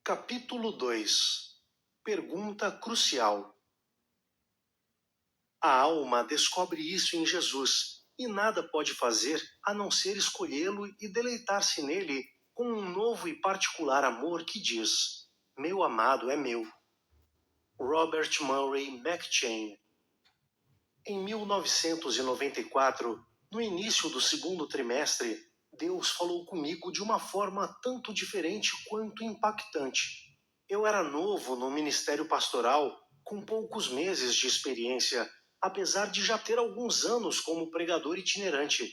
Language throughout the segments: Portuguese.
Capítulo 2. Pergunta crucial. A alma descobre isso em Jesus, e nada pode fazer a não ser escolhê-lo e deleitar-se nele com um novo e particular amor que diz: meu amado é meu. Robert Murray McCheyne. Em 1994, no início do segundo trimestre, Deus falou comigo de uma forma tanto diferente quanto impactante. Eu era novo no ministério pastoral, com poucos meses de experiência, apesar de já ter alguns anos como pregador itinerante.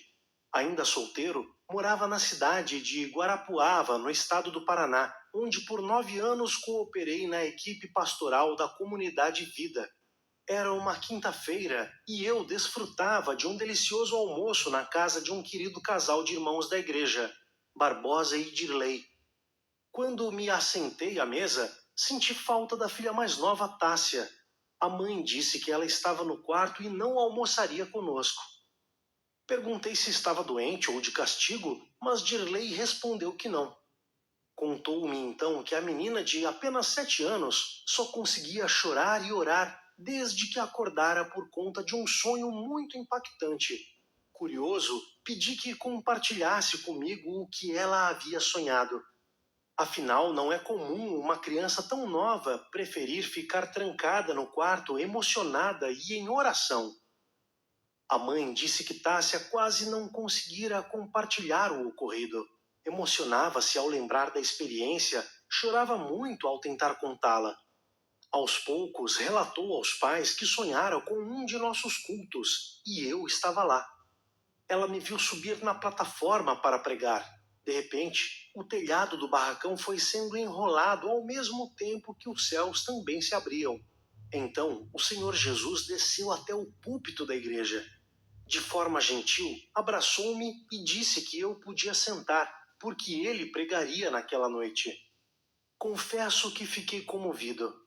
Ainda solteiro, morava na cidade de Guarapuava, no estado do Paraná, onde por 9 anos cooperei na equipe pastoral da Comunidade Vida. Era uma quinta-feira e eu desfrutava de um delicioso almoço na casa de um querido casal de irmãos da igreja, Barbosa e Dirley. Quando me assentei à mesa, senti falta da filha mais nova, Tássia. A mãe disse que ela estava no quarto e não almoçaria conosco. Perguntei se estava doente ou de castigo, mas Dirley respondeu que não. Contou-me então que a menina de apenas 7 anos só conseguia chorar e orar desde que acordara por conta de um sonho muito impactante. Curioso, pedi que compartilhasse comigo o que ela havia sonhado. Afinal, não é comum uma criança tão nova preferir ficar trancada no quarto, emocionada e em oração. A mãe disse que Tássia quase não conseguira compartilhar o ocorrido. Emocionava-se ao lembrar da experiência, chorava muito ao tentar contá-la. Aos poucos, relatou aos pais que sonhara com um de nossos cultos, e eu estava lá. Ela me viu subir na plataforma para pregar. De repente, o telhado do barracão foi sendo enrolado ao mesmo tempo que os céus também se abriam. Então, o Senhor Jesus desceu até o púlpito da igreja. De forma gentil, abraçou-me e disse que eu podia sentar, porque ele pregaria naquela noite. Confesso que fiquei comovido,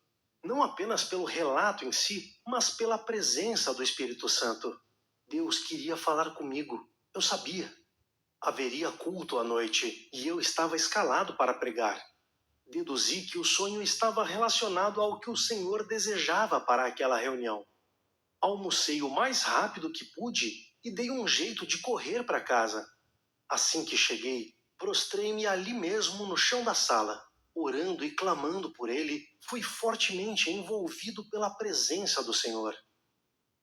não apenas pelo relato em si, mas pela presença do Espírito Santo. Deus queria falar comigo, eu sabia. Haveria culto à noite e eu estava escalado para pregar. Deduzi que o sonho estava relacionado ao que o Senhor desejava para aquela reunião. Almocei o mais rápido que pude e dei um jeito de correr para casa. Assim que cheguei, prostrei-me ali mesmo no chão da sala. Orando e clamando por ele, fui fortemente envolvido pela presença do Senhor.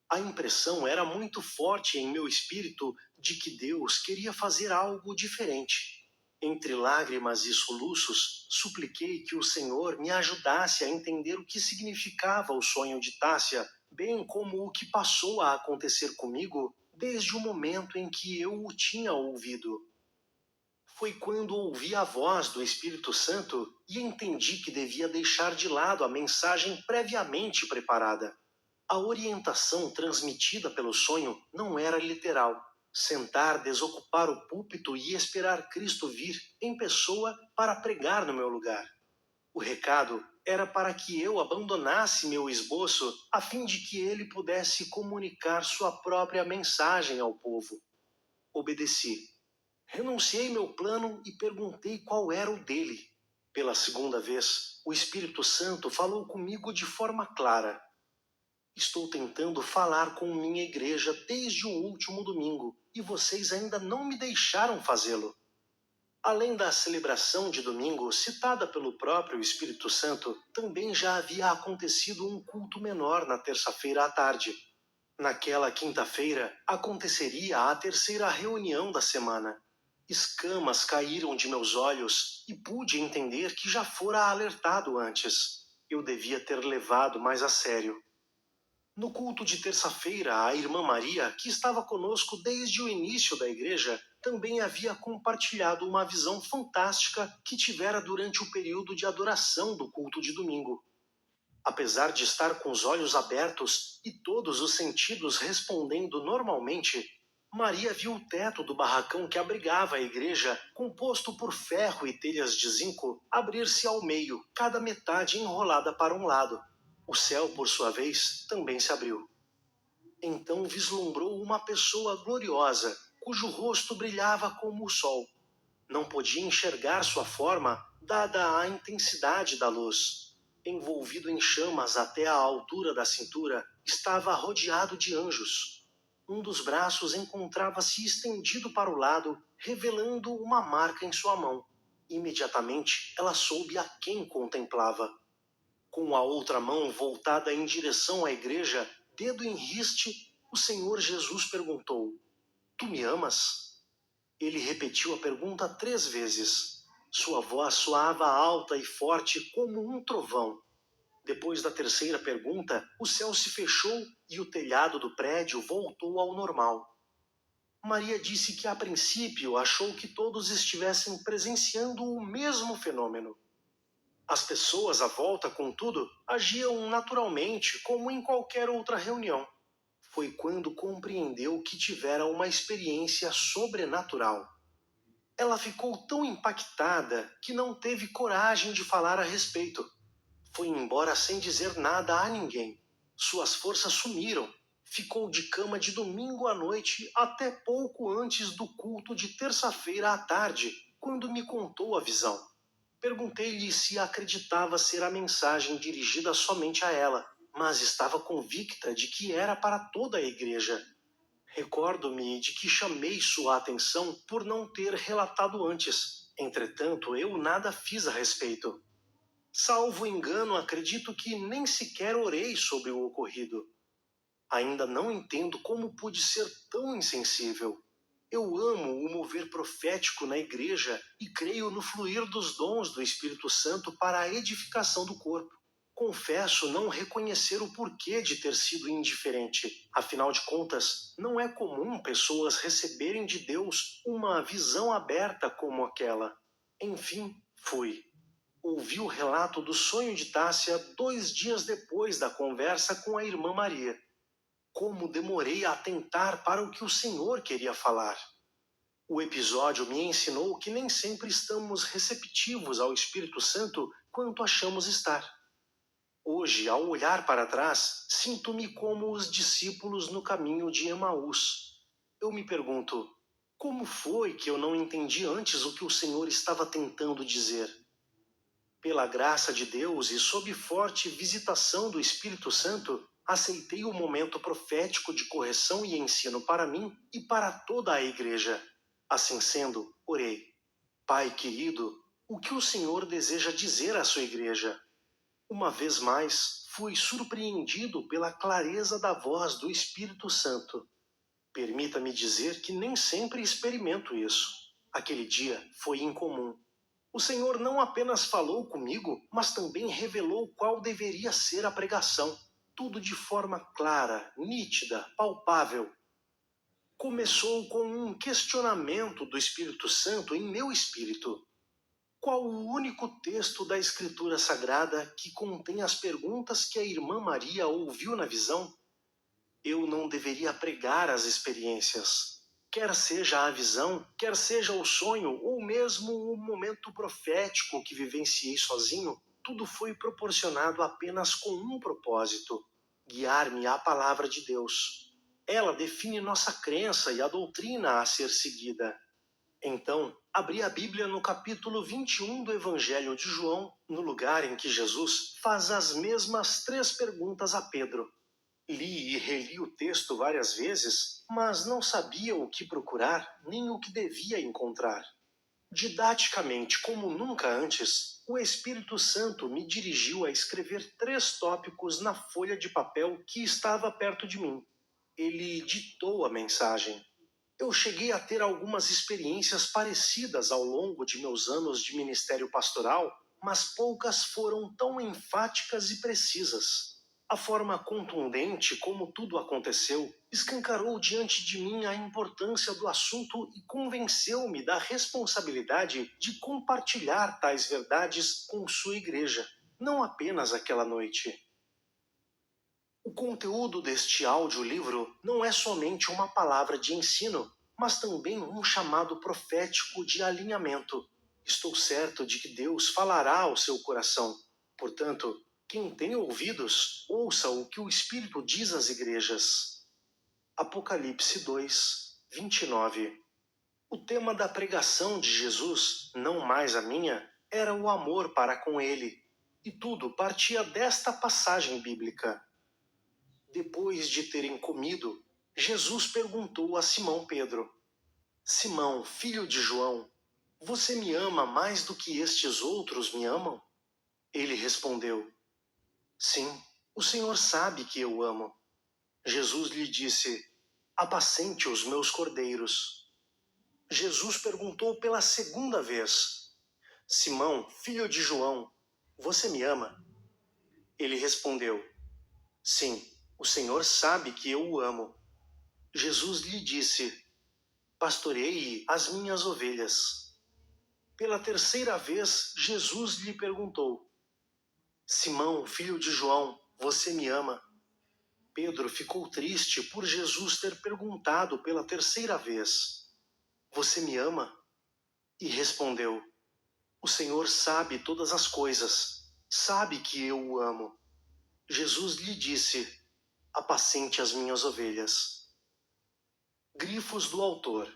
A impressão era muito forte em meu espírito de que Deus queria fazer algo diferente. Entre lágrimas e soluços, supliquei que o Senhor me ajudasse a entender o que significava o sonho de Tássia, bem como o que passou a acontecer comigo desde o momento em que eu o tinha ouvido. Foi quando ouvi a voz do Espírito Santo e entendi que devia deixar de lado a mensagem previamente preparada. A orientação transmitida pelo sonho não era literal. Sentar, desocupar o púlpito e esperar Cristo vir em pessoa para pregar no meu lugar. O recado era para que eu abandonasse meu esboço a fim de que ele pudesse comunicar sua própria mensagem ao povo. Obedeci. Renunciei meu plano e perguntei qual era o dele. Pela segunda vez, o Espírito Santo falou comigo de forma clara. Estou tentando falar com minha igreja desde o último domingo e vocês ainda não me deixaram fazê-lo. Além da celebração de domingo citada pelo próprio Espírito Santo, também já havia acontecido um culto menor na terça-feira à tarde. Naquela quinta-feira, aconteceria a terceira reunião da semana. Escamas caíram de meus olhos e pude entender que já fora alertado antes. Eu devia ter levado mais a sério. No culto de terça-feira, a irmã Maria, que estava conosco desde o início da igreja, também havia compartilhado uma visão fantástica que tivera durante o período de adoração do culto de domingo. Apesar de estar com os olhos abertos e todos os sentidos respondendo normalmente, Maria viu o teto do barracão que abrigava a igreja, composto por ferro e telhas de zinco, abrir-se ao meio, cada metade enrolada para um lado. O céu, por sua vez, também se abriu. Então vislumbrou uma pessoa gloriosa, cujo rosto brilhava como o sol. Não podia enxergar sua forma, dada a intensidade da luz. Envolvido em chamas até a altura da cintura, estava rodeado de anjos. Um dos braços encontrava-se estendido para o lado, revelando uma marca em sua mão. Imediatamente, ela soube a quem contemplava. Com a outra mão voltada em direção à igreja, dedo em riste, o Senhor Jesus perguntou: Tu me amas? Ele repetiu a pergunta 3 vezes. Sua voz soava alta e forte como um trovão. Depois da terceira pergunta, o céu se fechou e o telhado do prédio voltou ao normal. Maria disse que a princípio achou que todos estivessem presenciando o mesmo fenômeno. As pessoas à volta, contudo, agiam naturalmente como em qualquer outra reunião. Foi quando compreendeu que tivera uma experiência sobrenatural. Ela ficou tão impactada que não teve coragem de falar a respeito. Foi embora sem dizer nada a ninguém. Suas forças sumiram. Ficou de cama de domingo à noite até pouco antes do culto de terça-feira à tarde, quando me contou a visão. Perguntei-lhe se acreditava ser a mensagem dirigida somente a ela, mas estava convicta de que era para toda a igreja. Recordo-me de que chamei sua atenção por não ter relatado antes. Entretanto, eu nada fiz a respeito. Salvo engano, acredito que nem sequer orei sobre o ocorrido. Ainda não entendo como pude ser tão insensível. Eu amo o mover profético na igreja e creio no fluir dos dons do Espírito Santo para a edificação do corpo. Confesso não reconhecer o porquê de ter sido indiferente. Afinal de contas, não é comum pessoas receberem de Deus uma visão aberta como aquela. Enfim, fui. Ouvi o relato do sonho de Tássia 2 dias depois da conversa com a irmã Maria. Como demorei a atentar para o que o Senhor queria falar. O episódio me ensinou que nem sempre estamos receptivos ao Espírito Santo quanto achamos estar. Hoje, ao olhar para trás, sinto-me como os discípulos no caminho de Emaús. Eu me pergunto, como foi que eu não entendi antes o que o Senhor estava tentando dizer? Pela graça de Deus e sob forte visitação do Espírito Santo, aceitei o momento profético de correção e ensino para mim e para toda a igreja. Assim sendo, orei. Pai querido, o que o Senhor deseja dizer à sua igreja? Uma vez mais, fui surpreendido pela clareza da voz do Espírito Santo. Permita-me dizer que nem sempre experimento isso. Aquele dia foi incomum. O Senhor não apenas falou comigo, mas também revelou qual deveria ser a pregação. Tudo de forma clara, nítida, palpável. Começou com um questionamento do Espírito Santo em meu espírito. Qual o único texto da Escritura Sagrada que contém as perguntas que a irmã Maria ouviu na visão? Eu não deveria pregar as experiências. Quer seja a visão, quer seja o sonho, ou mesmo o momento profético que vivenciei sozinho, tudo foi proporcionado apenas com um propósito: guiar-me à palavra de Deus. Ela define nossa crença e a doutrina a ser seguida. Então, abri a Bíblia no capítulo 21 do Evangelho de João, no lugar em que Jesus faz as mesmas 3 perguntas a Pedro. Li e reli o texto várias vezes, mas não sabia o que procurar nem o que devia encontrar. Didaticamente, como nunca antes, o Espírito Santo me dirigiu a escrever 3 tópicos na folha de papel que estava perto de mim. Ele ditou a mensagem. Eu cheguei a ter algumas experiências parecidas ao longo de meus anos de ministério pastoral, mas poucas foram tão enfáticas e precisas. A forma contundente como tudo aconteceu escancarou diante de mim a importância do assunto e convenceu-me da responsabilidade de compartilhar tais verdades com sua igreja, não apenas aquela noite. O conteúdo deste audiolivro não é somente uma palavra de ensino, mas também um chamado profético de alinhamento. Estou certo de que Deus falará ao seu coração. Portanto, quem tem ouvidos, ouça o que o Espírito diz às igrejas. Apocalipse 2, 29. O tema da pregação de Jesus, não mais a minha, era o amor para com ele, e tudo partia desta passagem bíblica. Depois de terem comido, Jesus perguntou a Simão Pedro: Simão, filho de João, você me ama mais do que estes outros me amam? Ele respondeu: Sim, o Senhor sabe que eu amo. Jesus lhe disse: Apacente os meus cordeiros. Jesus perguntou pela segunda vez: Simão, filho de João, você me ama? Ele respondeu: Sim, o Senhor sabe que eu o amo. Jesus lhe disse: Pastoreie as minhas ovelhas. Pela terceira vez, Jesus lhe perguntou: Simão, filho de João, você me ama? Pedro ficou triste por Jesus ter perguntado pela terceira vez: Você me ama? E respondeu: O Senhor sabe todas as coisas, sabe que eu o amo. Jesus lhe disse: Apacente as minhas ovelhas. Grifos do autor: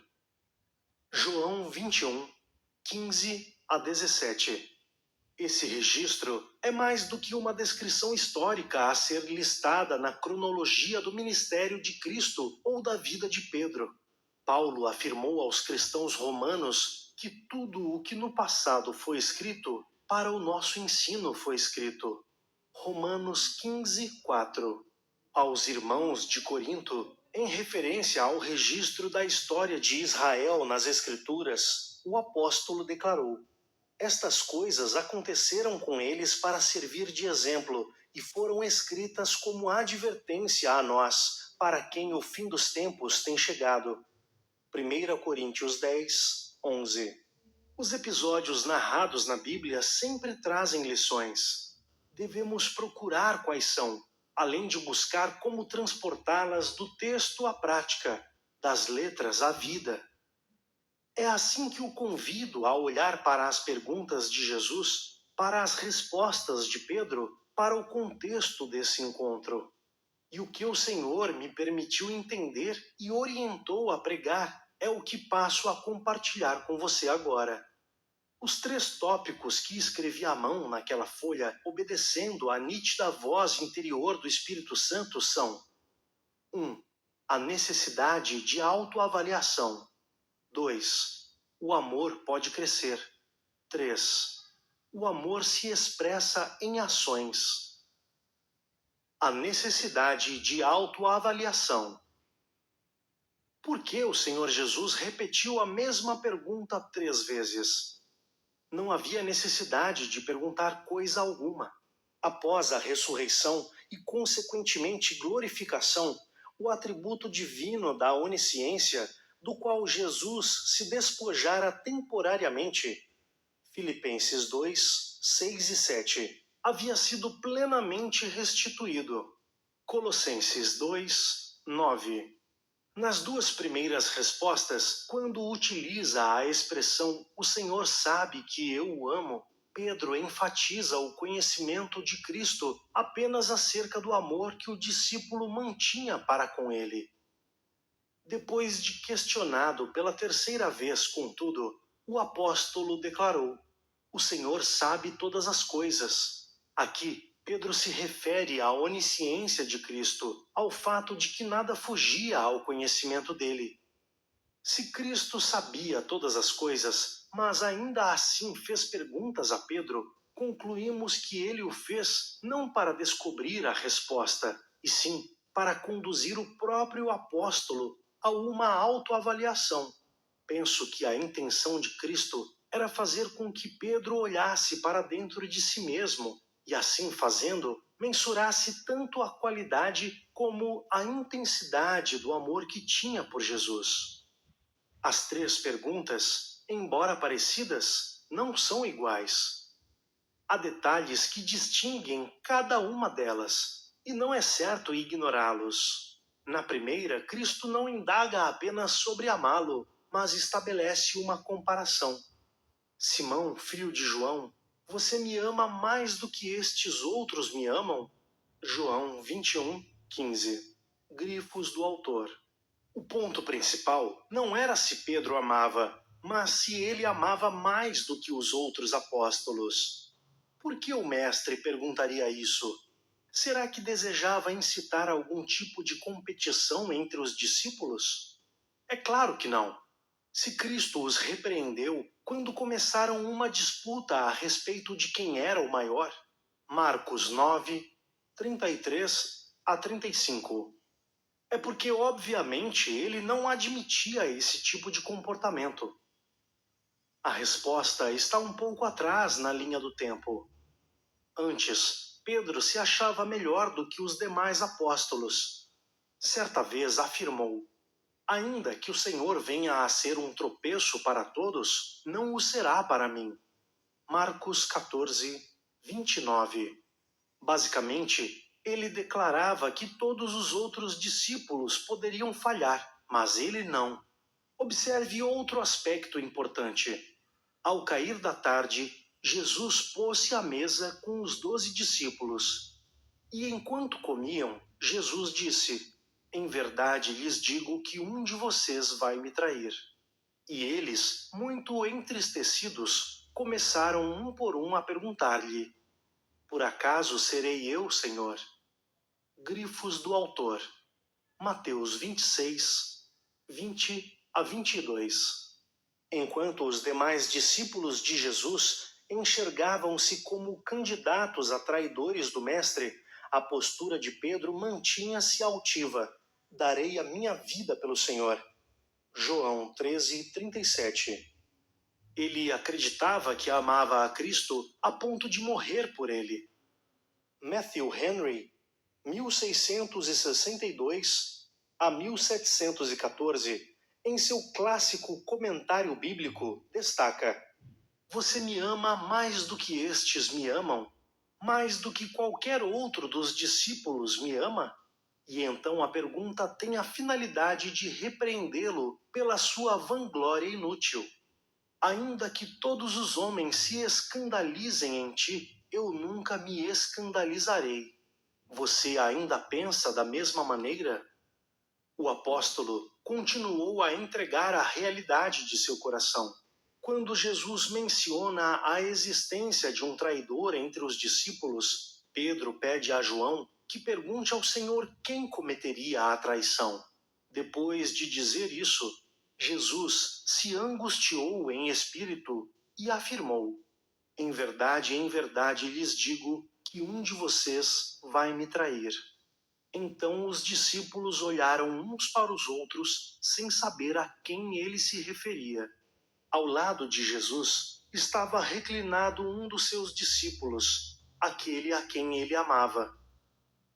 João 21, 15 a 17. Esse registro é mais do que uma descrição histórica a ser listada na cronologia do ministério de Cristo ou da vida de Pedro. Paulo afirmou aos cristãos romanos que tudo o que no passado foi escrito, para o nosso ensino foi escrito. Romanos 15, 4. Aos irmãos de Corinto, em referência ao registro da história de Israel nas Escrituras, o apóstolo declarou: Estas coisas aconteceram com eles para servir de exemplo e foram escritas como advertência a nós, para quem o fim dos tempos tem chegado. 1 Coríntios 10, 11. Os episódios narrados na Bíblia sempre trazem lições. Devemos procurar quais são, além de buscar como transportá-las do texto à prática, das letras à vida. É assim que o convido a olhar para as perguntas de Jesus, para as respostas de Pedro, para o contexto desse encontro. E o que o Senhor me permitiu entender e orientou a pregar é o que passo a compartilhar com você agora. Os 3 tópicos que escrevi à mão naquela folha, obedecendo à nítida voz interior do Espírito Santo, são: 1. A necessidade de autoavaliação. 2. O amor pode crescer. 3. O amor se expressa em ações. A necessidade de autoavaliação. Por que o Senhor Jesus repetiu a mesma pergunta 3 vezes? Não havia necessidade de perguntar coisa alguma. Após a ressurreição e, consequentemente, glorificação, o atributo divino da onisciência, do qual Jesus se despojara temporariamente, Filipenses 2, 6 e 7, havia sido plenamente restituído. Colossenses 2, 9. Nas 2 primeiras respostas, quando utiliza a expressão "o Senhor sabe que eu o amo", Pedro enfatiza o conhecimento de Cristo apenas acerca do amor que o discípulo mantinha para com ele. Depois de questionado pela terceira vez, contudo, o apóstolo declarou: O Senhor sabe todas as coisas. Aqui, Pedro se refere à onisciência de Cristo, ao fato de que nada fugia ao conhecimento dele. Se Cristo sabia todas as coisas, mas ainda assim fez perguntas a Pedro, concluímos que ele o fez não para descobrir a resposta, e sim para conduzir o próprio apóstolo a uma autoavaliação. Penso que a intenção de Cristo era fazer com que Pedro olhasse para dentro de si mesmo e, assim fazendo, mensurasse tanto a qualidade como a intensidade do amor que tinha por Jesus. As 3 perguntas, embora parecidas, não são iguais. Há detalhes que distinguem cada uma delas, e não é certo ignorá-los. Na primeira, Cristo não indaga apenas sobre amá-lo, mas estabelece uma comparação. Simão, filho de João, você me ama mais do que estes outros me amam? João 21, 15. Grifos do autor. O ponto principal não era se Pedro amava, mas se ele amava mais do que os outros apóstolos. Por que o mestre perguntaria isso? Será que desejava incitar algum tipo de competição entre os discípulos? É claro que não. Se Cristo os repreendeu quando começaram uma disputa a respeito de quem era o maior. Marcos 9, 33 a 35. É porque, obviamente, ele não admitia esse tipo de comportamento. A resposta está um pouco atrás na linha do tempo. Antes, Pedro se achava melhor do que os demais apóstolos. Certa vez afirmou: ainda que o Senhor venha a ser um tropeço para todos, não o será para mim. Marcos 14, 29. Basicamente, ele declarava que todos os outros discípulos poderiam falhar, mas ele não. Observe outro aspecto importante. Ao cair da tarde, Jesus pôs-se à mesa com os 12 discípulos. E enquanto comiam, Jesus disse: em verdade lhes digo que um de vocês vai me trair. E eles, muito entristecidos, começaram um por um a perguntar-lhe: por acaso serei eu, Senhor? Grifos do autor. Mateus 26, 20 a 22. Enquanto os demais discípulos de Jesus enxergavam-se como candidatos a traidores do Mestre, a postura de Pedro mantinha-se altiva. Darei a minha vida pelo Senhor. João 13, 37. Ele acreditava que amava a Cristo a ponto de morrer por ele. Matthew Henry, 1662 a 1714, em seu clássico comentário bíblico, destaca: você me ama mais do que estes me amam? Mais do que qualquer outro dos discípulos me ama? E então a pergunta tem a finalidade de repreendê-lo pela sua vanglória inútil. Ainda que todos os homens se escandalizem em ti, eu nunca me escandalizarei. Você ainda pensa da mesma maneira? O apóstolo continuou a entregar a realidade de seu coração. Quando Jesus menciona a existência de um traidor entre os discípulos, Pedro pede a João que pergunte ao Senhor quem cometeria a traição. Depois de dizer isso, Jesus se angustiou em espírito e afirmou: em verdade lhes digo que um de vocês vai me trair. Então os discípulos olharam uns para os outros, sem saber a quem ele se referia. Ao lado de Jesus estava reclinado um dos seus discípulos, aquele a quem ele amava.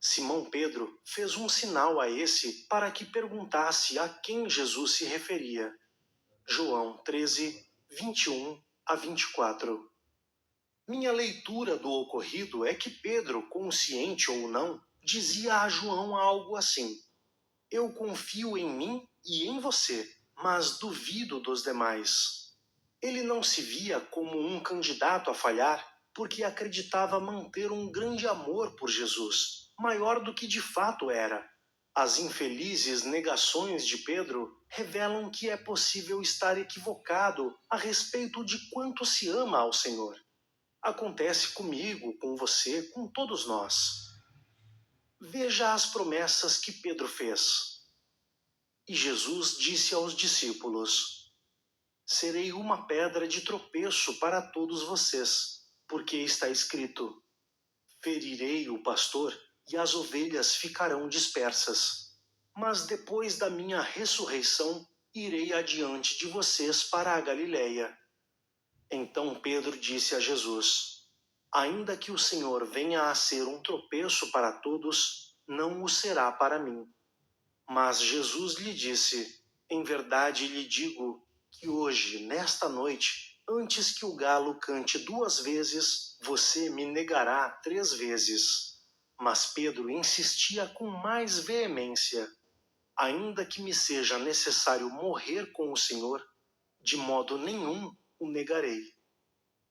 Simão Pedro fez um sinal a esse para que perguntasse a quem Jesus se referia. João 13, 21 a 24. Minha leitura do ocorrido é que Pedro, consciente ou não, dizia a João algo assim: eu confio em mim e em você, mas duvido dos demais. Ele não se via como um candidato a falhar, porque acreditava manter um grande amor por Jesus, maior do que de fato era. As infelizes negações de Pedro revelam que é possível estar equivocado a respeito de quanto se ama ao Senhor. Acontece comigo, com você, com todos nós. Veja as promessas que Pedro fez. E Jesus disse aos discípulos: serei uma pedra de tropeço para todos vocês, porque está escrito: ferirei o pastor e as ovelhas ficarão dispersas. Mas depois da minha ressurreição, irei adiante de vocês para a Galileia. Então Pedro disse a Jesus: ainda que o Senhor venha a ser um tropeço para todos, não o será para mim. Mas Jesus lhe disse: em verdade lhe digo que hoje, nesta noite, antes que o galo cante 2 vezes, você me negará 3 vezes. Mas Pedro insistia com mais veemência: ainda que me seja necessário morrer com o Senhor, de modo nenhum o negarei.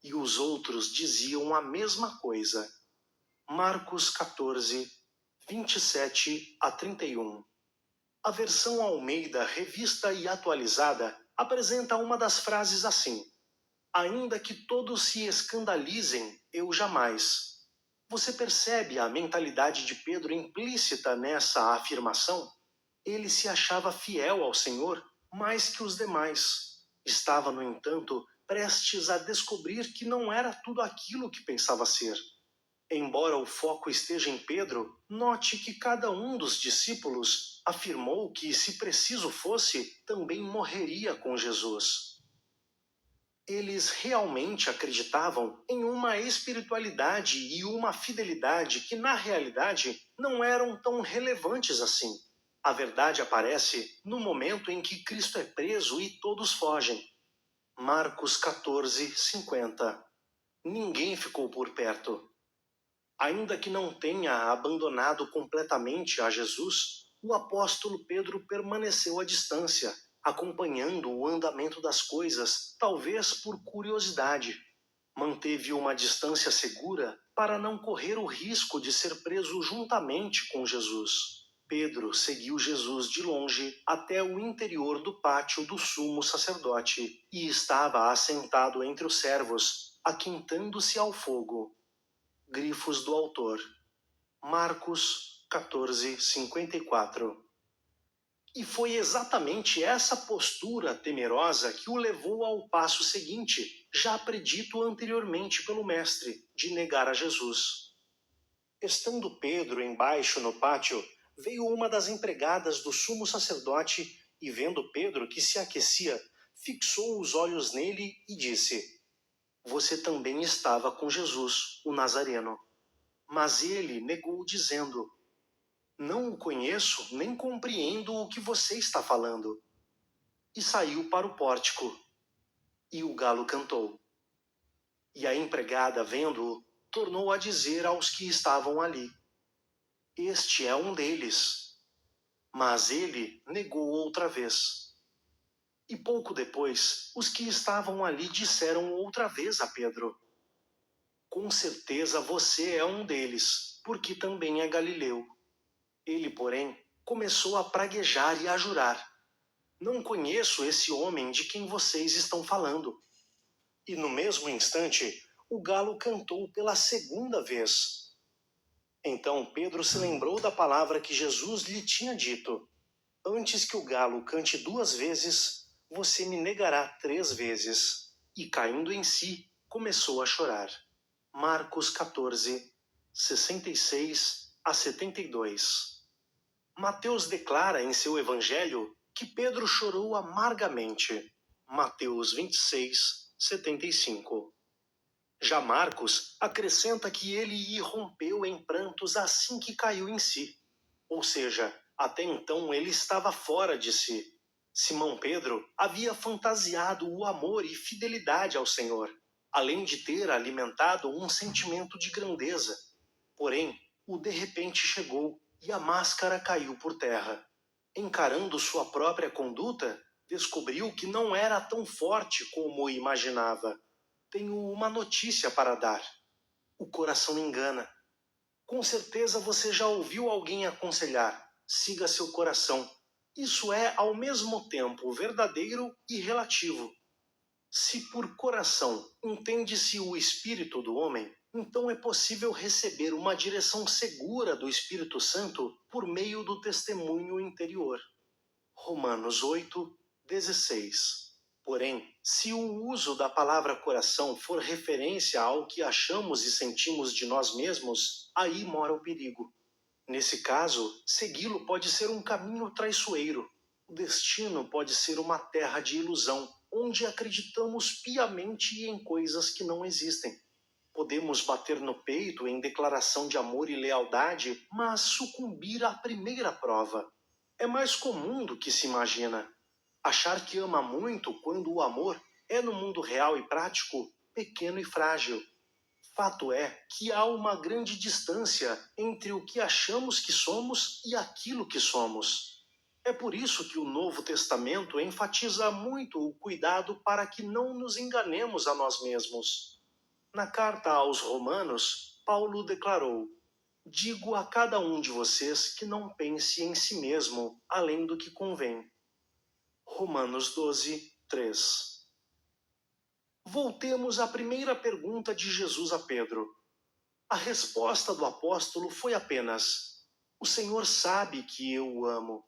E os outros diziam a mesma coisa. Marcos 14, 27 a 31. A versão Almeida, revista e atualizada, apresenta uma das frases assim: ainda que todos se escandalizem, eu jamais. Você percebe a mentalidade de Pedro implícita nessa afirmação? Ele se achava fiel ao Senhor mais que os demais. Estava, no entanto, prestes a descobrir que não era tudo aquilo que pensava ser. Embora o foco esteja em Pedro, note que cada um dos discípulos afirmou que, se preciso fosse, também morreria com Jesus. Eles realmente acreditavam em uma espiritualidade e uma fidelidade que, na realidade, não eram tão relevantes assim. A verdade aparece no momento em que Cristo é preso e todos fogem. Marcos 14, 50. Ninguém ficou por perto. Ainda que não tenha abandonado completamente a Jesus, o apóstolo Pedro permaneceu à distância, acompanhando o andamento das coisas, talvez por curiosidade. Manteve uma distância segura para não correr o risco de ser preso juntamente com Jesus. Pedro seguiu Jesus de longe até o interior do pátio do sumo sacerdote e estava assentado entre os servos, aquentando-se ao fogo. Grifos do autor. Marcos 14, 54. E foi exatamente essa postura temerosa que o levou ao passo seguinte, já predito anteriormente pelo mestre, de negar a Jesus. Estando Pedro embaixo no pátio, veio uma das empregadas do sumo sacerdote e, vendo Pedro que se aquecia, fixou os olhos nele e disse: você também estava com Jesus, o Nazareno. Mas ele negou, dizendo: não o conheço, nem compreendo o que você está falando. E saiu para o pórtico. E o galo cantou. E a empregada, vendo-o, tornou a dizer aos que estavam ali: este é um deles. Mas ele negou outra vez. E pouco depois, os que estavam ali disseram outra vez a Pedro: com certeza você é um deles, porque também é galileu. Ele, porém, começou a praguejar e a jurar: não conheço esse homem de quem vocês estão falando. E no mesmo instante, o galo cantou pela segunda vez. Então Pedro se lembrou da palavra que Jesus lhe tinha dito: antes que o galo cante 2 vezes, você me negará 3 vezes. E caindo em si, começou a chorar. Marcos 14, 66 a 72. Mateus declara em seu evangelho que Pedro chorou amargamente. Mateus 26, 75. Já Marcos acrescenta que ele irrompeu em prantos assim que caiu em si. Ou seja, até então ele estava fora de si. Simão Pedro havia fantasiado o amor e fidelidade ao Senhor, além de ter alimentado um sentimento de grandeza. Porém, o de repente chegou e a máscara caiu por terra. Encarando sua própria conduta, descobriu que não era tão forte como imaginava. Tenho uma notícia para dar. O coração engana. Com certeza você já ouviu alguém aconselhar: siga seu coração. Isso é, ao mesmo tempo, verdadeiro e relativo. Se por coração entende-se o espírito do homem, então é possível receber uma direção segura do Espírito Santo por meio do testemunho interior. Romanos 8, 16. Porém, se o uso da palavra coração for referência ao que achamos e sentimos de nós mesmos, aí mora o perigo. Nesse caso, segui-lo pode ser um caminho traiçoeiro. O destino pode ser uma terra de ilusão, onde acreditamos piamente em coisas que não existem. Podemos bater no peito em declaração de amor e lealdade, mas sucumbir à primeira prova. É mais comum do que se imagina. Achar que ama muito quando o amor é, no mundo real e prático, pequeno e frágil. Fato é que há uma grande distância entre o que achamos que somos e aquilo que somos. É por isso que o Novo Testamento enfatiza muito o cuidado para que não nos enganemos a nós mesmos. Na carta aos Romanos, Paulo declarou: Digo a cada um de vocês que não pense em si mesmo além do que convém. Romanos 12, 3. Voltemos à primeira pergunta de Jesus a Pedro. A resposta do apóstolo foi apenas: o Senhor sabe que eu o amo.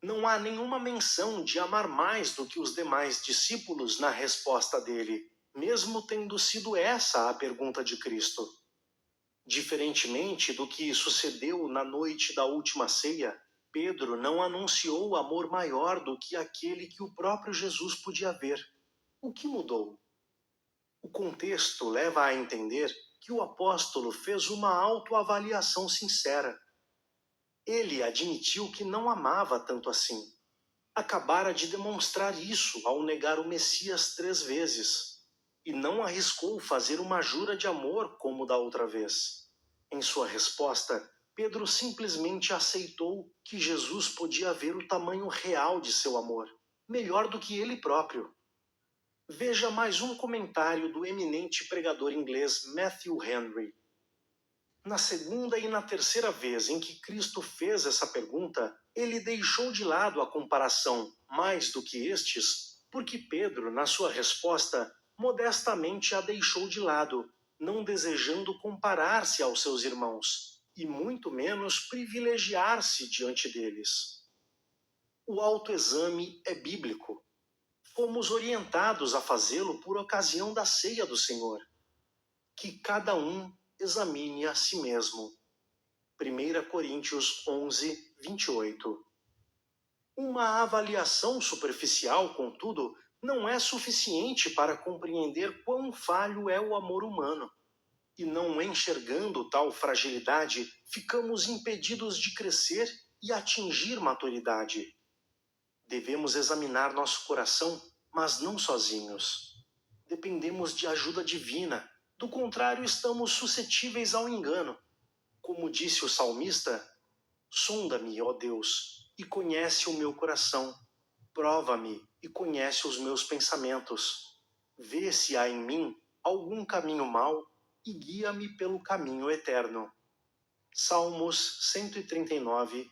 Não há nenhuma menção de amar mais do que os demais discípulos na resposta dele, mesmo tendo sido essa a pergunta de Cristo. Diferentemente do que sucedeu na noite da última ceia, Pedro não anunciou amor maior do que aquele que o próprio Jesus podia ver. O que mudou? O contexto leva a entender que o apóstolo fez uma autoavaliação sincera. Ele admitiu que não amava tanto assim. Acabara de demonstrar isso ao negar o Messias 3 vezes, e não arriscou fazer uma jura de amor como da outra vez. Em sua resposta, Pedro simplesmente aceitou que Jesus podia ver o tamanho real de seu amor, melhor do que ele próprio. Veja mais um comentário do eminente pregador inglês Matthew Henry. Na segunda e na terceira vez em que Cristo fez essa pergunta, ele deixou de lado a comparação mais do que estes, porque Pedro, na sua resposta, modestamente a deixou de lado, não desejando comparar-se aos seus irmãos, e muito menos privilegiar-se diante deles. O autoexame é bíblico. Fomos orientados a fazê-lo por ocasião da ceia do Senhor. Que cada um examine a si mesmo. 1 Coríntios 11, 28. Uma avaliação superficial, contudo, não é suficiente para compreender quão falho é o amor humano. E não enxergando tal fragilidade, ficamos impedidos de crescer e atingir maturidade. Devemos examinar nosso coração, mas não sozinhos. Dependemos de ajuda divina, do contrário estamos suscetíveis ao engano. Como disse o salmista, sonda-me, ó Deus, e conhece o meu coração. Prova-me e conhece os meus pensamentos. Vê se há em mim algum caminho mau e guia-me pelo caminho eterno. Salmos 139,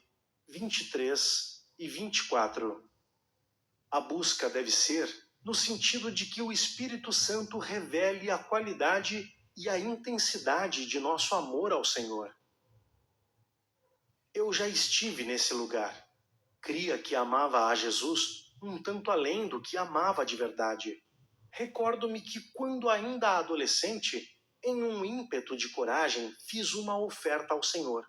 23 e 24. A busca deve ser no sentido de que o Espírito Santo revele a qualidade e a intensidade de nosso amor ao Senhor. Eu já estive nesse lugar. Cria que amava a Jesus um tanto além do que amava de verdade. Recordo-me que quando ainda adolescente, em um ímpeto de coragem, fiz uma oferta ao Senhor.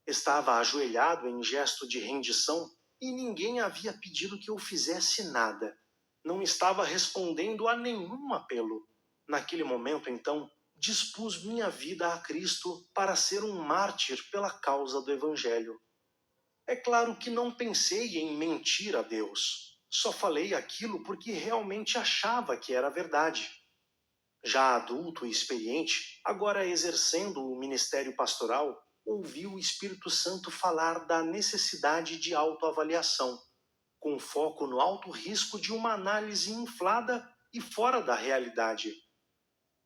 Estava ajoelhado em gesto de rendição e ninguém havia pedido que eu fizesse nada. Não estava respondendo a nenhum apelo. Naquele momento, então, dispus minha vida a Cristo para ser um mártir pela causa do Evangelho. É claro que não pensei em mentir a Deus. Só falei aquilo porque realmente achava que era verdade. Já adulto e experiente, agora exercendo o ministério pastoral, ouvi o Espírito Santo falar da necessidade de autoavaliação, com foco no alto risco de uma análise inflada e fora da realidade.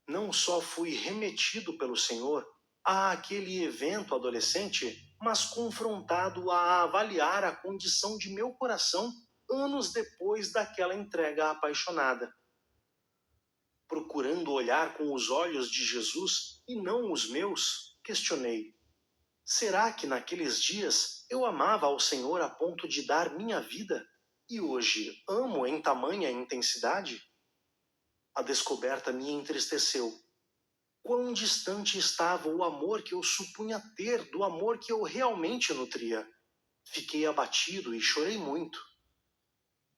Não só fui remetido pelo Senhor àquele evento adolescente, mas confrontado a avaliar a condição de meu coração anos depois daquela entrega apaixonada. Procurando olhar com os olhos de Jesus e não os meus, questionei: será que naqueles dias eu amava ao Senhor a ponto de dar minha vida? E hoje amo em tamanha intensidade? A descoberta me entristeceu. Quão distante estava o amor que eu supunha ter do amor que eu realmente nutria. Fiquei abatido e chorei muito.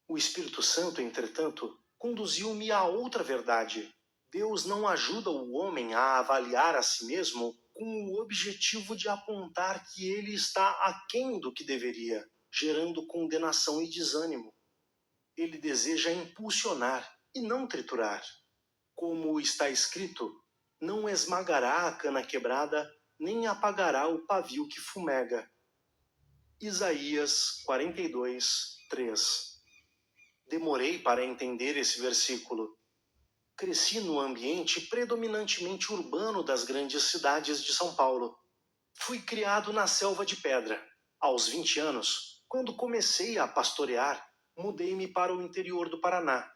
O Espírito Santo, entretanto, conduziu-me a outra verdade. Deus não ajuda o homem a avaliar a si mesmo com o objetivo de apontar que ele está aquém do que deveria, gerando condenação e desânimo. Ele deseja impulsionar e não triturar. Como está escrito, não esmagará a cana quebrada, nem apagará o pavio que fumega. Isaías 42, 3. Demorei para entender esse versículo. Cresci no ambiente predominantemente urbano das grandes cidades de São Paulo. Fui criado na selva de pedra. Aos 20 anos, quando comecei a pastorear, mudei-me para o interior do Paraná.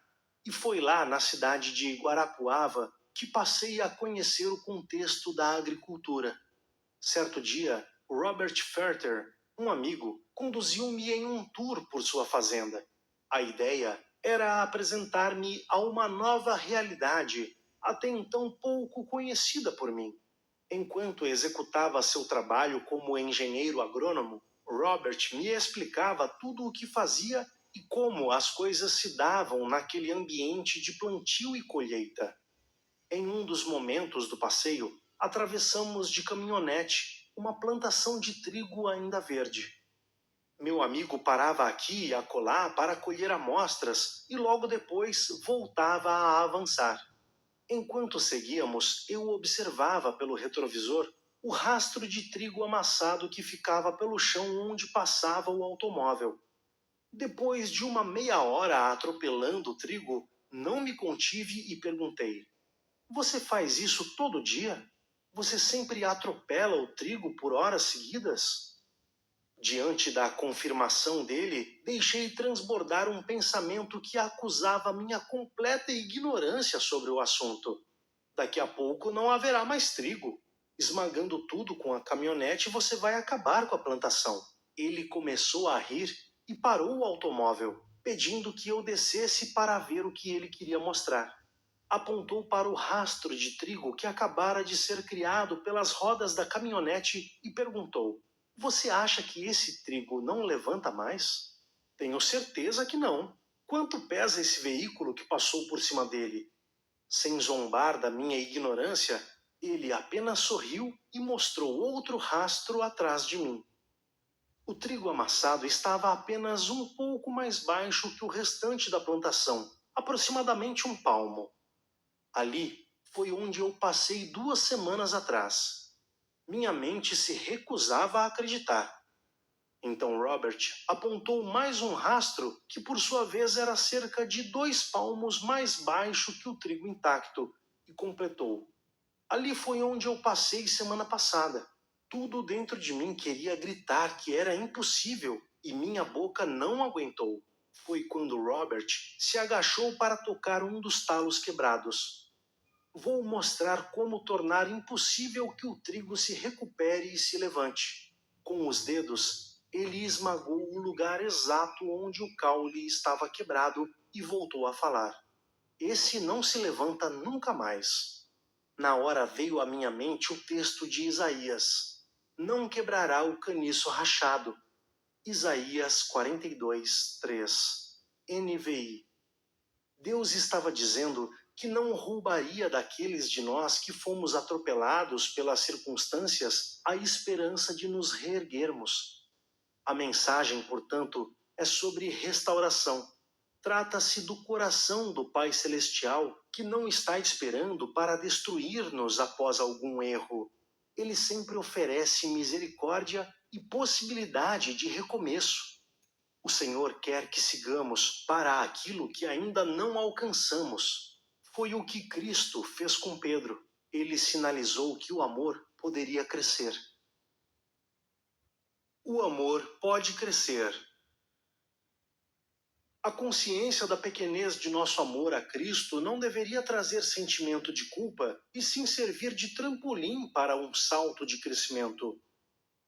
E foi lá, na cidade de Guarapuava, que passei a conhecer o contexto da agricultura. Certo dia, Robert Ferter, um amigo, conduziu-me em um tour por sua fazenda. A ideia era apresentar-me a uma nova realidade, até então pouco conhecida por mim. Enquanto executava seu trabalho como engenheiro agrônomo, Robert me explicava tudo o que fazia e como as coisas se davam naquele ambiente de plantio e colheita. Em um dos momentos do passeio, atravessamos de caminhonete uma plantação de trigo ainda verde. Meu amigo parava aqui e acolá para colher amostras e logo depois voltava a avançar. Enquanto seguíamos, eu observava pelo retrovisor o rastro de trigo amassado que ficava pelo chão onde passava o automóvel. Depois de uma meia hora atropelando o trigo, não me contive e perguntei: Você faz isso todo dia? Você sempre atropela o trigo por horas seguidas? Diante da confirmação dele, deixei transbordar um pensamento que acusava minha completa ignorância sobre o assunto. Daqui a pouco não haverá mais trigo. Esmagando tudo com a caminhonete, você vai acabar com a plantação. Ele começou a rir e parou o automóvel, pedindo que eu descesse para ver o que ele queria mostrar. Apontou para o rastro de trigo que acabara de ser criado pelas rodas da caminhonete e perguntou: Você acha que esse trigo não levanta mais? Tenho certeza que não. Quanto pesa esse veículo que passou por cima dele? Sem zombar da minha ignorância, ele apenas sorriu e mostrou outro rastro atrás de mim. O trigo amassado estava apenas um pouco mais baixo que o restante da plantação, aproximadamente um palmo. Ali foi onde eu passei 2 semanas atrás. Minha mente se recusava a acreditar. Então Robert apontou mais um rastro que por sua vez era cerca de 2 palmos mais baixo que o trigo intacto e completou: Ali foi onde eu passei semana passada. Tudo dentro de mim queria gritar que era impossível e minha boca não aguentou. Foi quando Robert se agachou para tocar um dos talos quebrados. Vou mostrar como tornar impossível que o trigo se recupere e se levante. Com os dedos, ele esmagou o lugar exato onde o caule estava quebrado e voltou a falar: Esse não se levanta nunca mais. Na hora veio à minha mente o texto de Isaías: Não quebrará o caniço rachado. Isaías 42, 3. NVI. Deus estava dizendo que não roubaria daqueles de nós que fomos atropelados pelas circunstâncias a esperança de nos reerguermos. A mensagem, portanto, é sobre restauração. Trata-se do coração do Pai Celestial que não está esperando para destruir-nos após algum erro. Ele sempre oferece misericórdia e possibilidade de recomeço. O Senhor quer que sigamos para aquilo que ainda não alcançamos. Foi o que Cristo fez com Pedro. Ele sinalizou que o amor poderia crescer. O amor pode crescer. A consciência da pequenez de nosso amor a Cristo não deveria trazer sentimento de culpa, e sim servir de trampolim para um salto de crescimento.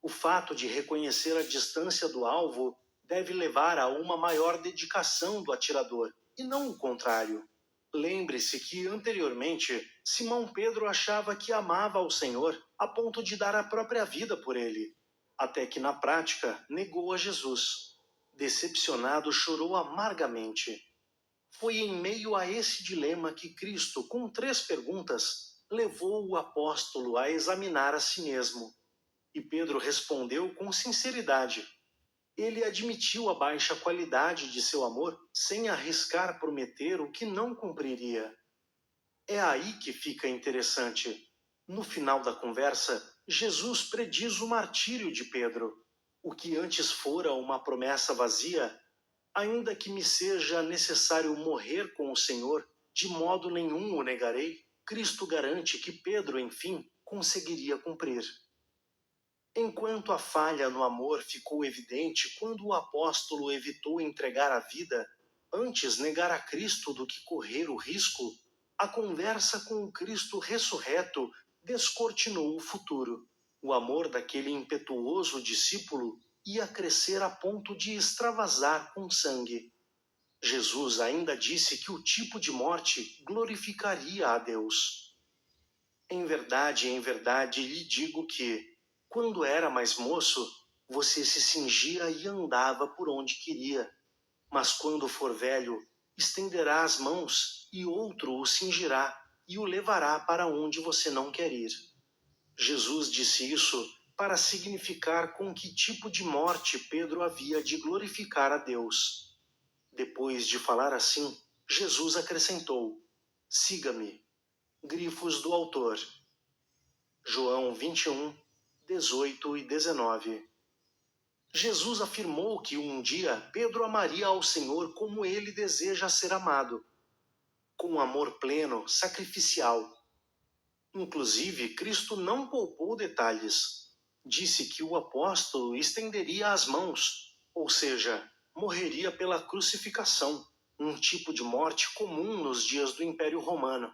O fato de reconhecer a distância do alvo deve levar a uma maior dedicação do atirador, e não o contrário. Lembre-se que, anteriormente, Simão Pedro achava que amava ao Senhor a ponto de dar a própria vida por ele, até que, na prática, negou a Jesus. Decepcionado, chorou amargamente. Foi em meio a esse dilema que Cristo, com 3 perguntas, levou o apóstolo a examinar a si mesmo. E Pedro respondeu com sinceridade. Ele admitiu a baixa qualidade de seu amor sem arriscar prometer o que não cumpriria. É aí que fica interessante. No final da conversa, Jesus prediz o martírio de Pedro. O que antes fora uma promessa vazia, ainda que me seja necessário morrer com o Senhor, de modo nenhum o negarei, Cristo garante que Pedro, enfim, conseguiria cumprir. Enquanto a falha no amor ficou evidente quando o apóstolo evitou entregar a vida, antes negar a Cristo do que correr o risco, a conversa com o Cristo ressurreto descortinou o futuro. O amor daquele impetuoso discípulo ia crescer a ponto de extravasar com sangue. Jesus ainda disse que o tipo de morte glorificaria a Deus. Em verdade, lhe digo que, quando era mais moço, você se cingia e andava por onde queria. Mas quando for velho, estenderá as mãos e outro o cingirá e o levará para onde você não quer ir. Jesus disse isso para significar com que tipo de morte Pedro havia de glorificar a Deus. Depois de falar assim, Jesus acrescentou: siga-me. Grifos do autor. João 21, 18 e 19. Jesus afirmou que um dia Pedro amaria ao Senhor como ele deseja ser amado, com amor pleno, sacrificial. Inclusive, Cristo não poupou detalhes. Disse que o apóstolo estenderia as mãos, ou seja, morreria pela crucificação, um tipo de morte comum nos dias do Império Romano.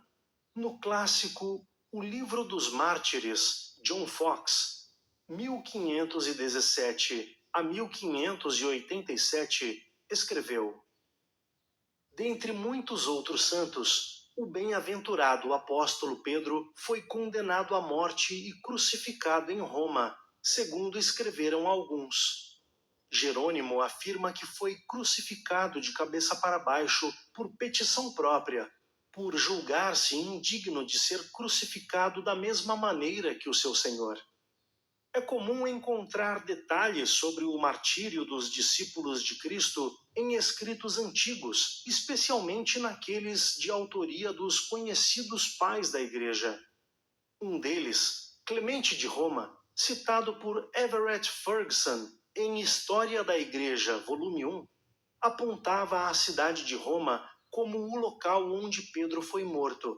No clássico O Livro dos Mártires, John Foxe, 1517 a 1587, escreveu: dentre muitos outros santos, o bem-aventurado apóstolo Pedro foi condenado à morte e crucificado em Roma, segundo escreveram alguns. Jerônimo afirma que foi crucificado de cabeça para baixo por petição própria, por julgar-se indigno de ser crucificado da mesma maneira que o seu Senhor. É comum encontrar detalhes sobre o martírio dos discípulos de Cristo em escritos antigos, especialmente naqueles de autoria dos conhecidos pais da Igreja. Um deles, Clemente de Roma, citado por Everett Ferguson em História da Igreja, volume 1, apontava a cidade de Roma como o local onde Pedro foi morto.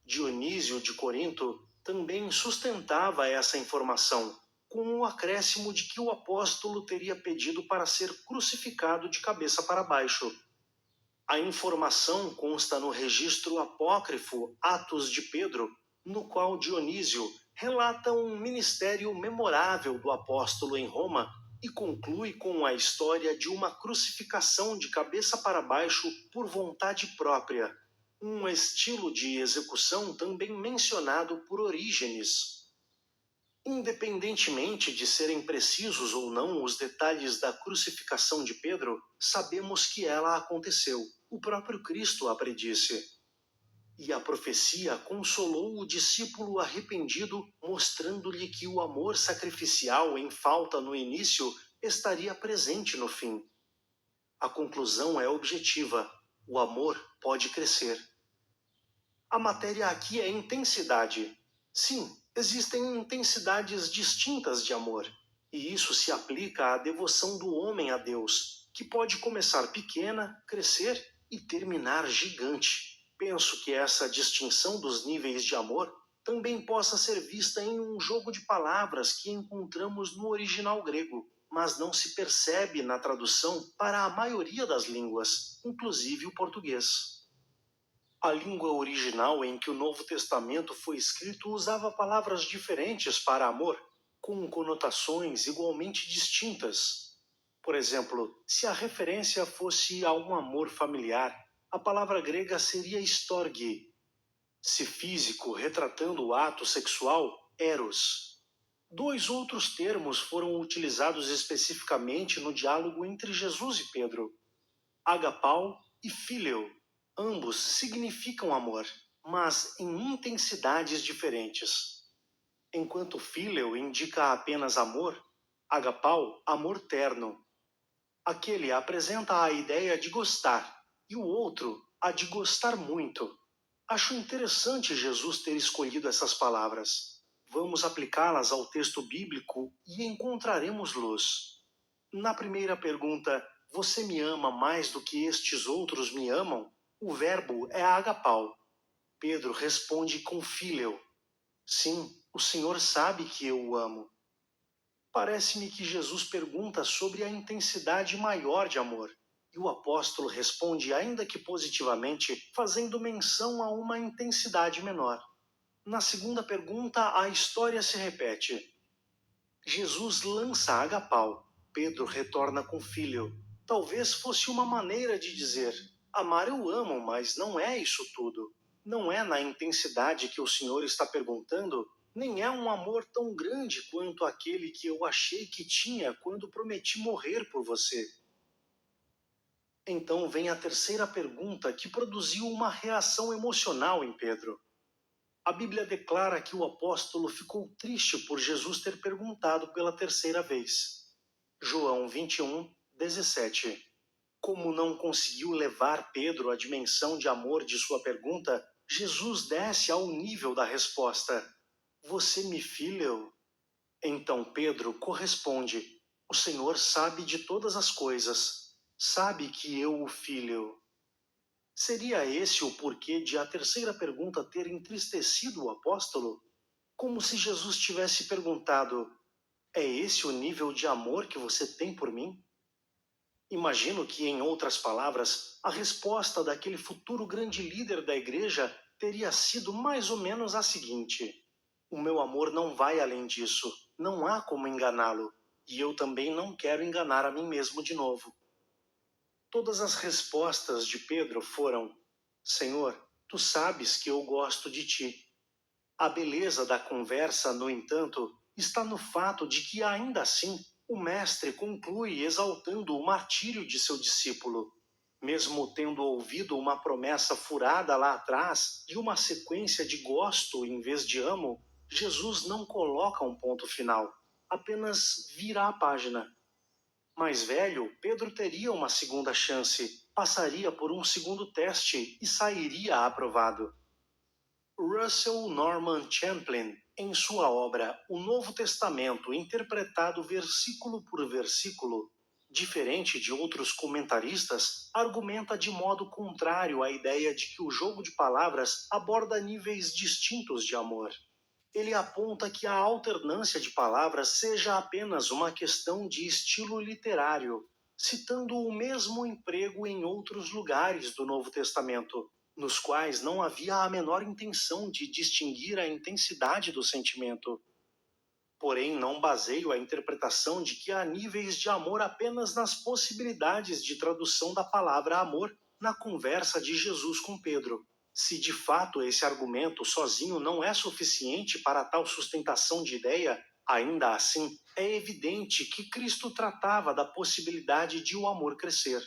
Dionísio de Corinto também sustentava essa informação, com o acréscimo de que o apóstolo teria pedido para ser crucificado de cabeça para baixo. A informação consta no registro apócrifo Atos de Pedro, no qual Dionísio relata um ministério memorável do apóstolo em Roma e conclui com a história de uma crucificação de cabeça para baixo por vontade própria, um estilo de execução também mencionado por Orígenes. Independentemente de serem precisos ou não os detalhes da crucificação de Pedro, sabemos que ela aconteceu. O próprio Cristo a predisse. E a profecia consolou o discípulo arrependido, mostrando-lhe que o amor sacrificial em falta no início estaria presente no fim. A conclusão é objetiva: o amor pode crescer. A matéria aqui é intensidade. Sim, existem intensidades distintas de amor, e isso se aplica à devoção do homem a Deus, que pode começar pequena, crescer e terminar gigante. Penso que essa distinção dos níveis de amor também possa ser vista em um jogo de palavras que encontramos no original grego, mas não se percebe na tradução para a maioria das línguas, inclusive o português. A língua original em que o Novo Testamento foi escrito usava palavras diferentes para amor, com conotações igualmente distintas. Por exemplo, se a referência fosse a um amor familiar, a palavra grega seria storge. Se físico, retratando o ato sexual, eros. Dois outros termos foram utilizados especificamente no diálogo entre Jesus e Pedro: agapau e phileo. Ambos significam amor, mas em intensidades diferentes. Enquanto phileo indica apenas amor, agapau, amor terno. Aquele apresenta a ideia de gostar, e o outro, a de gostar muito. Acho interessante Jesus ter escolhido essas palavras. Vamos aplicá-las ao texto bíblico e encontraremos luz. Na primeira pergunta, você me ama mais do que estes outros me amam? O verbo é agapau. Pedro responde com phileo. Sim, o Senhor sabe que eu o amo. Parece-me que Jesus pergunta sobre a intensidade maior de amor, e o apóstolo responde, ainda que positivamente, fazendo menção a uma intensidade menor. Na segunda pergunta, a história se repete. Jesus lança agapau. Pedro retorna com filho. Talvez fosse uma maneira de dizer: amar eu amo, mas não é isso tudo. Não é na intensidade que o Senhor está perguntando, nem é um amor tão grande quanto aquele que eu achei que tinha quando prometi morrer por você. Então vem a terceira pergunta, que produziu uma reação emocional em Pedro. A Bíblia declara que o apóstolo ficou triste por Jesus ter perguntado pela terceira vez. João 21, 17. Como não conseguiu levar Pedro à dimensão de amor de sua pergunta, Jesus desce ao nível da resposta. Você me filho? Então Pedro corresponde. O Senhor sabe de todas as coisas. Sabe que eu o filho. Seria esse o porquê de a terceira pergunta ter entristecido o apóstolo? Como se Jesus tivesse perguntado: é esse o nível de amor que você tem por mim? Imagino que, em outras palavras, a resposta daquele futuro grande líder da igreja teria sido mais ou menos a seguinte: o meu amor não vai além disso, não há como enganá-lo, e eu também não quero enganar a mim mesmo de novo. Todas as respostas de Pedro foram: Senhor, tu sabes que eu gosto de ti. A beleza da conversa, no entanto, está no fato de que, ainda assim, o mestre conclui exaltando o martírio de seu discípulo. Mesmo tendo ouvido uma promessa furada lá atrás e uma sequência de gosto em vez de amo, Jesus não coloca um ponto final, apenas vira a página. Mais velho, Pedro teria uma segunda chance, passaria por um segundo teste e sairia aprovado. Russell Norman Champlin, em sua obra O Novo Testamento interpretado versículo por versículo, diferente de outros comentaristas, argumenta de modo contrário à ideia de que o jogo de palavras aborda níveis distintos de amor. Ele aponta que a alternância de palavras seja apenas uma questão de estilo literário, citando o mesmo emprego em outros lugares do Novo Testamento, nos quais não havia a menor intenção de distinguir a intensidade do sentimento. Porém, não baseio a interpretação de que há níveis de amor apenas nas possibilidades de tradução da palavra amor na conversa de Jesus com Pedro. Se de fato esse argumento sozinho não é suficiente para tal sustentação de ideia, ainda assim é evidente que Cristo tratava da possibilidade de o amor crescer.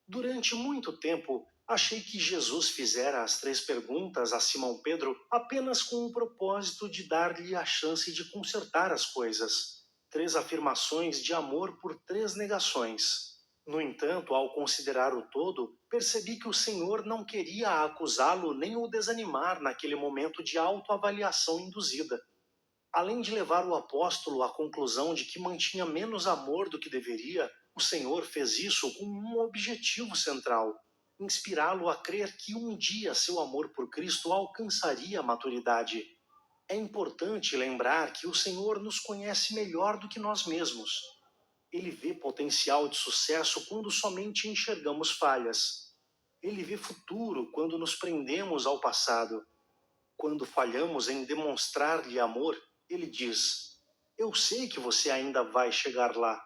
Durante muito tempo, achei que Jesus fizera as 3 perguntas a Simão Pedro apenas com o propósito de dar-lhe a chance de consertar as coisas. 3 afirmações de amor por 3 negações. No entanto, ao considerar o todo, percebi que o Senhor não queria acusá-lo nem o desanimar naquele momento de autoavaliação induzida. Além de levar o apóstolo à conclusão de que mantinha menos amor do que deveria, o Senhor fez isso com um objetivo central: inspirá-lo a crer que um dia seu amor por Cristo alcançaria a maturidade. É importante lembrar que o Senhor nos conhece melhor do que nós mesmos. Ele vê potencial de sucesso quando somente enxergamos falhas. Ele vê futuro quando nos prendemos ao passado. Quando falhamos em demonstrar-lhe amor, ele diz: eu sei que você ainda vai chegar lá.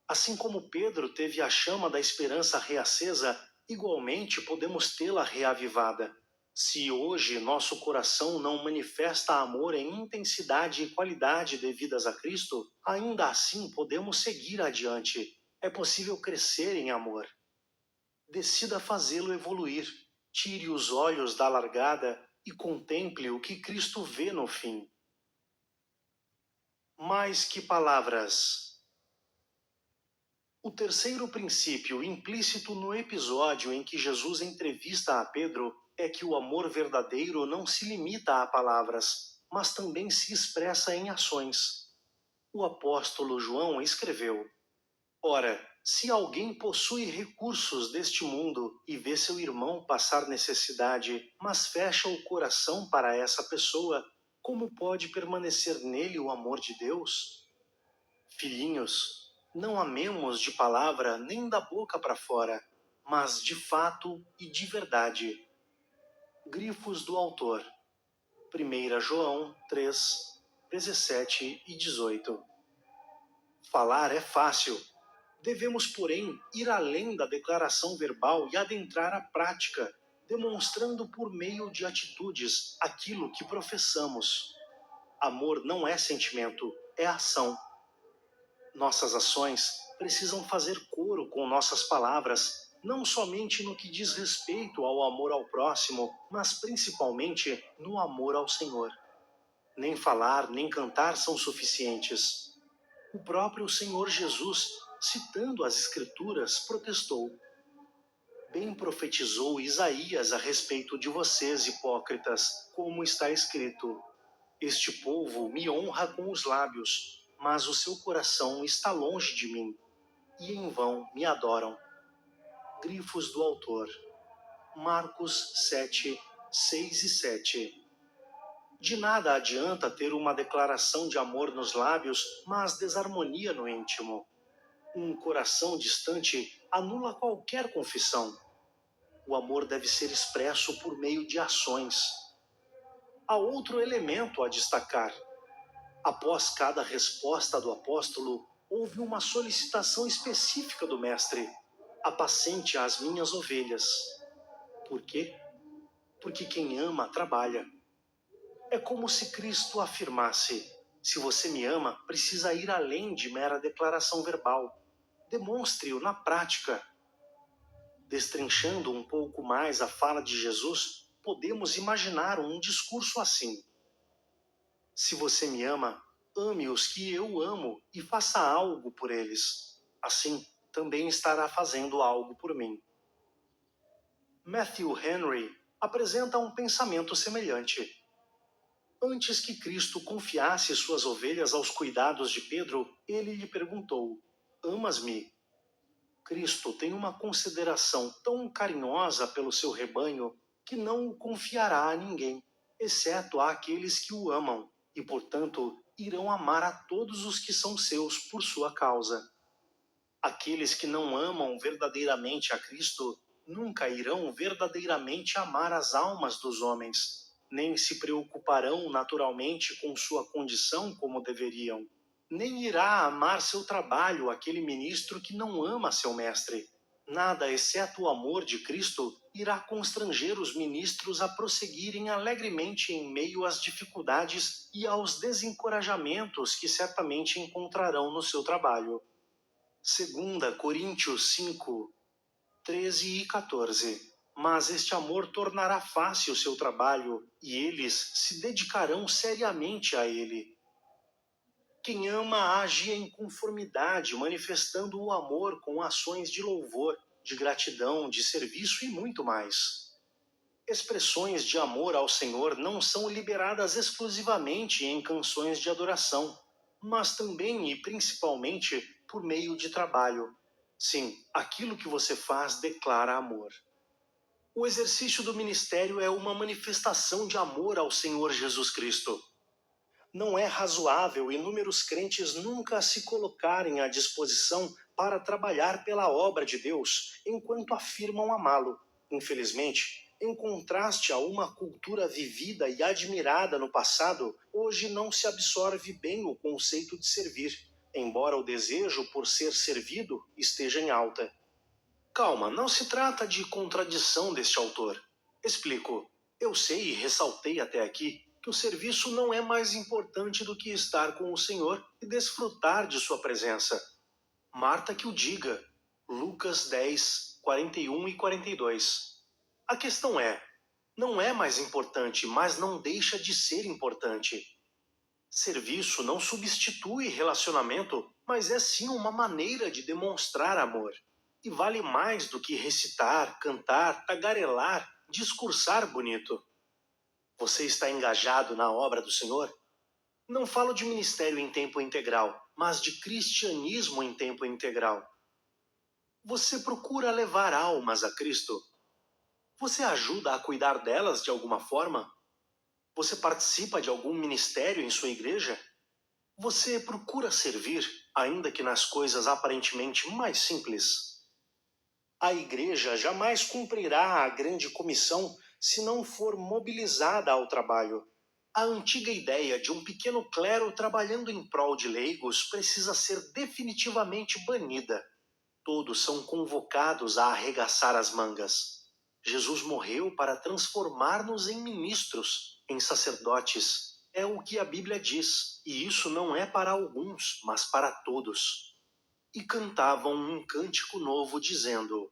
Assim como Pedro teve a chama da esperança reacesa, igualmente podemos tê-la reavivada. Se hoje nosso coração não manifesta amor em intensidade e qualidade devidas a Cristo, ainda assim podemos seguir adiante. É possível crescer em amor. Decida fazê-lo evoluir. Tire os olhos da largada e contemple o que Cristo vê no fim. Mais que palavras. O terceiro princípio implícito no episódio em que Jesus entrevista a Pedro é que o amor verdadeiro não se limita a palavras, mas também se expressa em ações. O apóstolo João escreveu: ora, se alguém possui recursos deste mundo e vê seu irmão passar necessidade, mas fecha o coração para essa pessoa, como pode permanecer nele o amor de Deus? Filhinhos, não amemos de palavra nem da boca para fora, mas de fato e de verdade. Grifos do autor. 1 João 3, 17 e 18. Falar é fácil. Devemos, porém, ir além da declaração verbal e adentrar a prática, demonstrando por meio de atitudes aquilo que professamos. Amor não é sentimento, é ação. Nossas ações precisam fazer coro com nossas palavras, não somente no que diz respeito ao amor ao próximo, mas principalmente no amor ao Senhor. Nem falar, nem cantar são suficientes. O próprio Senhor Jesus, citando as Escrituras, protestou. Bem profetizou Isaías a respeito de vocês, hipócritas, como está escrito: este povo me honra com os lábios, mas o seu coração está longe de mim, e em vão me adoram. Grifos do autor. Marcos 7, 6 e 7. De nada adianta ter uma declaração de amor nos lábios, mas desarmonia no íntimo. Um coração distante anula qualquer confissão. O amor deve ser expresso por meio de ações. Há outro elemento a destacar. Após cada resposta do apóstolo, houve uma solicitação específica do mestre: apacente as minhas ovelhas. Por quê? Porque quem ama trabalha. É como se Cristo afirmasse: se você me ama, precisa ir além de mera declaração verbal. Demonstre-o na prática. Destrinchando um pouco mais a fala de Jesus, podemos imaginar um discurso assim: se você me ama, ame os que eu amo e faça algo por eles. Assim, também estará fazendo algo por mim. Matthew Henry apresenta um pensamento semelhante. Antes que Cristo confiasse suas ovelhas aos cuidados de Pedro, ele lhe perguntou: amas-me? Cristo tem uma consideração tão carinhosa pelo seu rebanho que não o confiará a ninguém, exceto àqueles que o amam, e, portanto, irão amar a todos os que são seus por sua causa. Aqueles que não amam verdadeiramente a Cristo nunca irão verdadeiramente amar as almas dos homens, nem se preocuparão naturalmente com sua condição como deveriam. Nem irá amar seu trabalho aquele ministro que não ama seu mestre. Nada, exceto o amor de Cristo, irá constranger os ministros a prosseguirem alegremente em meio às dificuldades e aos desencorajamentos que certamente encontrarão no seu trabalho. 2 Coríntios 5, 13 e 14. Mas este amor tornará fácil o seu trabalho, e eles se dedicarão seriamente a ele. Quem ama age em conformidade, manifestando o amor com ações de louvor, de gratidão, de serviço e muito mais. Expressões de amor ao Senhor não são liberadas exclusivamente em canções de adoração, mas também e principalmente por meio de trabalho. Sim, aquilo que você faz declara amor. O exercício do ministério é uma manifestação de amor ao Senhor Jesus Cristo. Não é razoável inúmeros crentes nunca se colocarem à disposição para trabalhar pela obra de Deus, enquanto afirmam amá-lo. Infelizmente, em contraste a uma cultura vivida e admirada no passado, hoje não se absorve bem o conceito de servir, embora o desejo por ser servido esteja em alta. Calma, não se trata de contradição deste autor. Explico. Eu sei e ressaltei até aqui que o serviço não é mais importante do que estar com o Senhor e desfrutar de sua presença. Marta que o diga. Lucas 10, 41 e 42. A questão é, não é mais importante, mas não deixa de ser importante. Serviço não substitui relacionamento, mas é sim uma maneira de demonstrar amor. E vale mais do que recitar, cantar, tagarelar, discursar bonito. Você está engajado na obra do Senhor? Não falo de ministério em tempo integral, mas de cristianismo em tempo integral. Você procura levar almas a Cristo? Você ajuda a cuidar delas de alguma forma? Você participa de algum ministério em sua igreja? Você procura servir, ainda que nas coisas aparentemente mais simples. A igreja jamais cumprirá a grande comissão se não for mobilizada ao trabalho. A antiga ideia de um pequeno clero trabalhando em prol de leigos precisa ser definitivamente banida. Todos são convocados a arregaçar as mangas. Jesus morreu para transformar-nos em ministros, em sacerdotes. É o que a Bíblia diz, e isso não é para alguns, mas para todos. E cantavam um cântico novo, dizendo: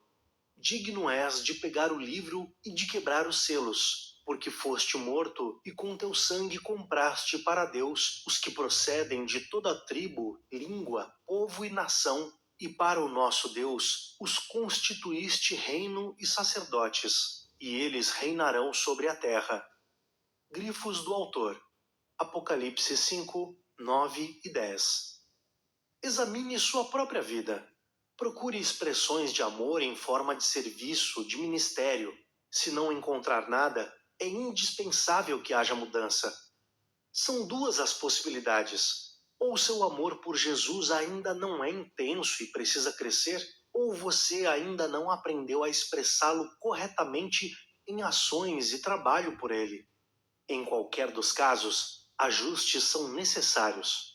digno és de pegar o livro e de quebrar os selos, porque foste morto e com teu sangue compraste para Deus os que procedem de toda tribo, língua, povo e nação, e para o nosso Deus os constituíste reino e sacerdotes, e eles reinarão sobre a terra. Grifos do autor. Apocalipse 5, 9 e 10. Examine sua própria vida. Procure expressões de amor em forma de serviço, de ministério. Se não encontrar nada, é indispensável que haja mudança. São duas as possibilidades. Ou seu amor por Jesus ainda não é intenso e precisa crescer, ou você ainda não aprendeu a expressá-lo corretamente em ações e trabalho por ele. Em qualquer dos casos, ajustes são necessários.